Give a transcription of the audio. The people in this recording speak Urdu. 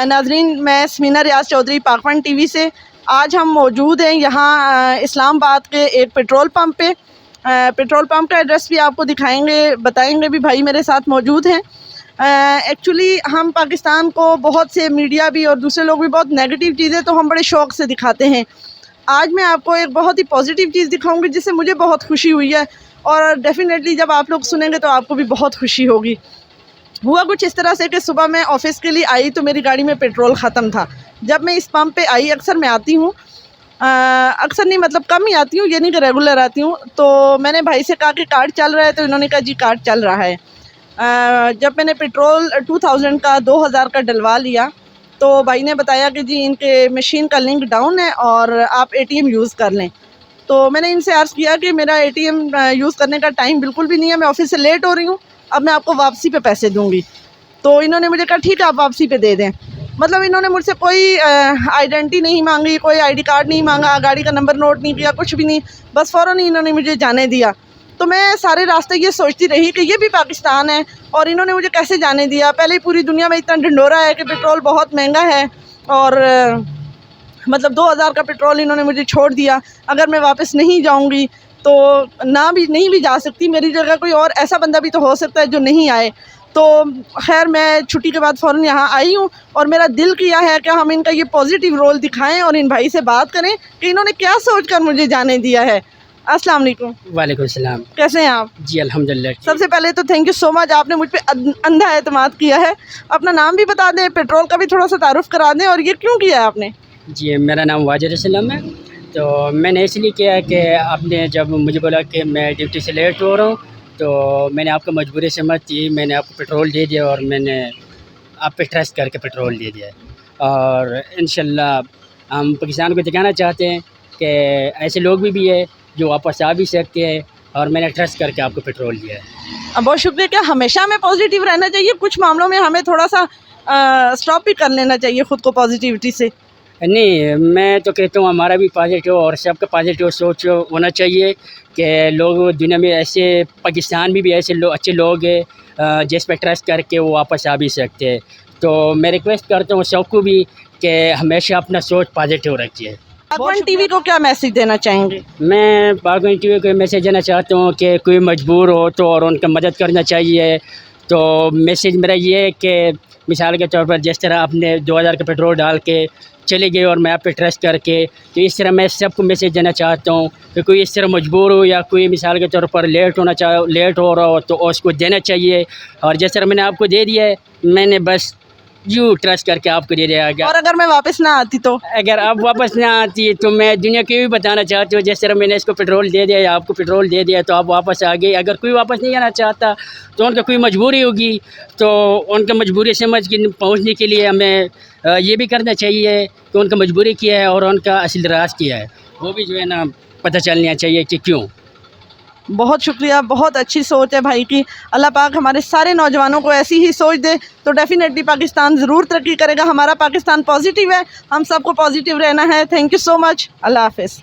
ناظرین، میں سمینا ریاض چودھری پاکفن ٹی وی سے آج ہم موجود ہیں یہاں اسلام آباد کے ایک پیٹرول پمپ پہ. پیٹرول پمپ کا ایڈریس بھی آپ کو دکھائیں گے، بتائیں گے بھی بھائی میرے ساتھ موجود ہیں. ایکچولی ہم پاکستان کو بہت سے میڈیا بھی اور دوسرے لوگ بھی بہت نیگیٹو چیزیں تو ہم بڑے شوق سے دکھاتے ہیں. آج میں آپ کو ایک بہت ہی پازیٹیو چیز دکھاؤں گی جس سے مجھے بہت خوشی ہوئی ہے، اور ڈیفینیٹلی جب آپ لوگ سنیں گے تو آپ کو بھی بہت خوشی ہوگی. ہوا کچھ اس طرح سے کہ صبح میں آفس کے لیے آئی تو میری گاڑی میں پیٹرول ختم تھا. جب میں اس پمپ پہ آئی، اکثر میں آتی ہوں، اکثر نہیں مطلب کم ہی آتی ہوں، یہ نہیں کہ ریگولر آتی ہوں. تو میں نے بھائی سے کہا کہ کارڈ چل رہا ہے، تو انہوں نے کہا جی کارڈ چل رہا ہے. جب میں نے پیٹرول 2000 کا 2000 کا ڈلوا لیا تو بھائی نے بتایا کہ جی ان کے مشین کا لنک ڈاؤن ہے اور آپ اے ٹی ایم یوز کر لیں. تو میں نے ان سے عرض کیا کہ میرا اے ٹی ایم یوز کرنے کا ٹائم بالکل بھی نہیں ہے، میں آفس سے لیٹ ہو رہی ہوں، اب میں آپ کو واپسی پہ پیسے دوں گی. تو انہوں نے مجھے کہا ٹھیک ہے آپ واپسی پہ دے دیں. مطلب انہوں نے مجھ سے کوئی آئیڈینٹی نہیں مانگی، کوئی آئی ڈی کارڈ نہیں مانگا، گاڑی کا نمبر نوٹ نہیں کیا، کچھ بھی نہیں، بس فوراً ہی انہوں نے مجھے جانے دیا. تو میں سارے راستے یہ سوچتی رہی کہ یہ بھی پاکستان ہے اور انہوں نے مجھے کیسے جانے دیا. پہلے ہی پوری دنیا میں اتنا ڈھنڈورا ہے کہ پیٹرول بہت مہنگا ہے، اور مطلب 2000 کا پیٹرول انہوں نے مجھے چھوڑ دیا. اگر میں واپس نہیں جاؤں گی تو نہیں بھی جا سکتی، میری جگہ کوئی اور ایسا بندہ بھی تو ہو سکتا ہے جو نہیں آئے. تو خیر میں چھٹی کے بعد فوراً یہاں آئی ہوں، اور میرا دل کیا ہے کہ ہم ان کا یہ پازیٹیو رول دکھائیں اور ان بھائی سے بات کریں کہ انہوں نے کیا سوچ کر مجھے جانے دیا ہے. السلام علیکم. وعلیکم السلام. کیسے ہیں آپ؟ جی الحمدللہ. سب سے پہلے تو تھینک یو سو مچ، آپ نے مجھ پہ اندھا اعتماد کیا ہے. اپنا نام بھی بتا دیں، پیٹرول کا بھی تھوڑا سا تعارف کرا دیں، اور یہ کیوں کیا ہے آپ نے؟ جی میرا نام واجد اسلم ہے. تو میں نے اس لیے کیا ہے کہ آپ نے جب مجھے بولا کہ میں ڈیوٹی سے لیٹ ہو رہا ہوں تو میں نے آپ کو مجبوری سمجھ کی، میں نے آپ کو پیٹرول دے دیا اور میں نے آپ پہ ٹرسٹ کر کے پیٹرول دے دیا. اور انشاءاللہ ہم پاکستان کو دکھانا چاہتے ہیں کہ ایسے لوگ بھی ہے جو واپس آ بھی سکتے ہیں، اور میں نے ٹرسٹ کر کے آپ کو پیٹرول دیا ہے. بہت شکریہ. کیا ہمیشہ ہمیں پازیٹیو رہنا چاہیے؟ کچھ معاملوں میں ہمیں تھوڑا سا اسٹاپ بھی کر لینا چاہیے خود کو پازیٹیوٹی سے. نہیں، میں تو کہتا ہوں ہمارا بھی پازیٹیو اور سب کا پازیٹیو سوچ ہونا چاہیے کہ لوگ دنیا میں ایسے پاکستان بھی ایسے اچھے لوگ ہیں جس پہ ٹرسٹ کر کے وہ واپس آ بھی سکتے ہیں. تو میں ریکویسٹ کرتا ہوں سب کو بھی کہ ہمیشہ اپنا سوچ پازیٹیو رکھیے. پاکفن ٹی وی کو کیا میسج دینا چاہیں گے؟ میں پاکفن ٹی وی کو میسیج دینا چاہتا ہوں کہ کوئی مجبور ہو تو اور ان کا مدد کرنا چاہیے. تو میسیج میرا یہ ہے کہ مثال کے طور پر جس طرح آپ نے 2000 کا پیٹرول ڈال کے چلے گئے اور میں آپ پہ ٹرسٹ کر کے، تو اس طرح میں سب کو میسیج دینا چاہتا ہوں کہ کوئی اس طرح مجبور ہو یا کوئی مثال کے طور پر لیٹ ہو رہا ہو تو اس کو دینا چاہیے. اور جس طرح میں نے آپ کو دے دیا ہے، میں نے بس یوں ٹرسٹ کر کے آپ کو دے دیا گیا. اور اگر میں واپس نہ آتی تو؟ اگر آپ واپس نہ آتی تو میں دنیا کو بھی بتانا چاہتی ہوں جس طرح میں نے اس کو پیٹرول دے دیا یا آپ کو پیٹرول دے دیا تو آپ واپس آ گئے. اگر کوئی واپس نہیں آنا چاہتا تو ان کا کوئی مجبوری ہوگی، تو ان کا مجبوری سمجھ کے پہنچنے کے لیے ہمیں یہ بھی کرنا چاہیے کہ ان کا مجبوری کیا ہے اور ان کا اصل راز کیا ہے، وہ بھی جو ہے نا پتہ چلنا چاہیے کہ کیوں. بہت شکریہ. بہت اچھی سوچ ہے بھائی کی. اللہ پاک ہمارے سارے نوجوانوں کو ایسی ہی سوچ دے تو ڈیفینیٹلی پاکستان ضرور ترقی کرے گا. ہمارا پاکستان پازیٹیو ہے، ہم سب کو پازیٹیو رہنا ہے. تھینک یو سو مچ. اللہ حافظ.